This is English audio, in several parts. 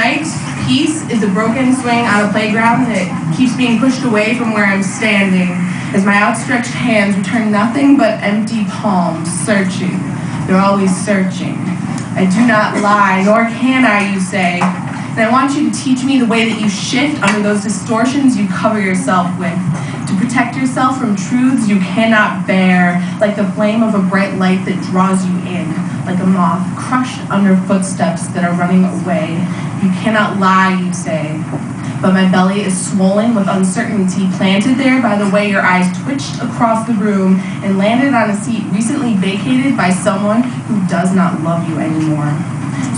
tonight's piece is a broken swing on a playground that keeps being pushed away from where I'm standing as my outstretched hands return nothing but empty palms, searching. They're always searching. I do not lie, nor can I, you say. And I want you to teach me the way that you shift under those distortions you cover yourself with, to protect yourself from truths you cannot bear, like the flame of a bright light that draws you in, like a moth crushed under footsteps that are running away. You cannot lie, you say. But my belly is swollen with uncertainty, planted there by the way your eyes twitched across the room and landed on a seat recently vacated by someone who does not love you anymore.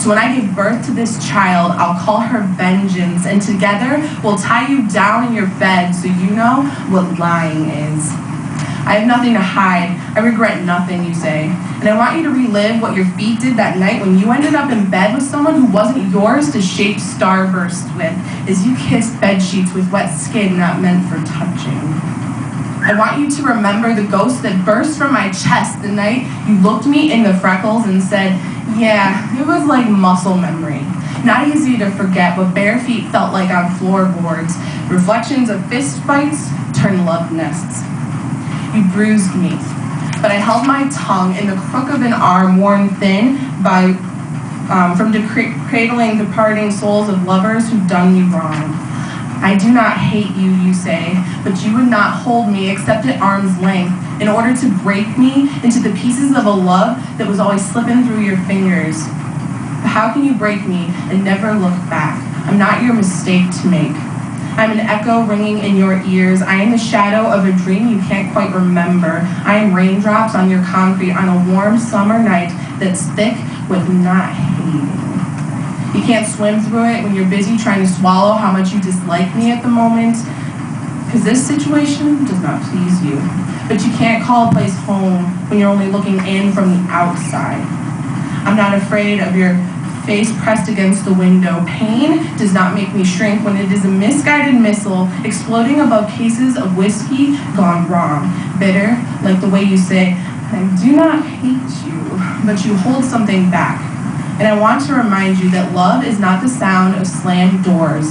So when I give birth to this child, I'll call her Vengeance, and together we'll tie you down in your bed so you know what lying is. I have nothing to hide. I regret nothing, you say. And I want you to relive what your feet did that night when you ended up in bed with someone who wasn't yours to shape starburst with, as you kissed bedsheets with wet skin not meant for touching. I want you to remember the ghost that burst from my chest the night you looked me in the freckles and said, yeah, it was like muscle memory. Not easy to forget what bare feet felt like on floorboards. Reflections of fist fights turned love nests. You bruised me, but I held my tongue in the crook of an arm worn thin by from cradling departing souls of lovers who've done you wrong. I do not hate you, you say, but you would not hold me except at arm's length in order to break me into the pieces of a love that was always slipping through your fingers. But how can you break me and never look back? I'm not your mistake to make. I'm an echo ringing in your ears. I am the shadow of a dream you can't quite remember. I am raindrops on your concrete on a warm summer night that's thick with not hating. You can't swim through it when you're busy trying to swallow how much you dislike me at the moment, because this situation does not please you. But you can't call a place home when you're only looking in from the outside. I'm not afraid of your face pressed against the window. Pain does not make me shrink when it is a misguided missile exploding above cases of whiskey gone wrong. Bitter, like the way you say, I do not hate you, but you hold something back. And I want to remind you that love is not the sound of slammed doors.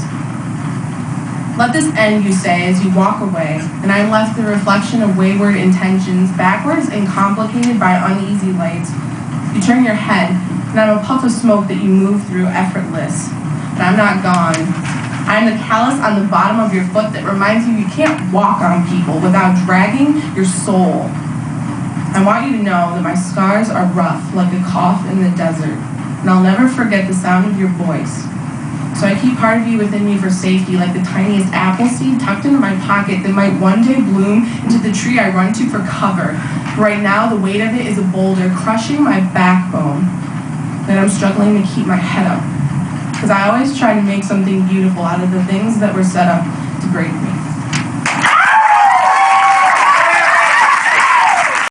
Let this end, you say, as you walk away, and I'm left the reflection of wayward intentions, backwards and complicated by uneasy lights. You turn your head, and I'm a puff of smoke that you move through effortless. But I'm not gone. I'm the callus on the bottom of your foot that reminds you can't walk on people without dragging your soul. I want you to know that my scars are rough, like a cough in the desert, and I'll never forget the sound of your voice. So I keep part of you within me for safety, like the tiniest apple seed tucked into my pocket that might one day bloom into the tree I run to for cover. Right now, the weight of it is a boulder crushing my backbone. And I'm struggling to keep my head up, because I always try to make something beautiful out of the things that were set up to break me.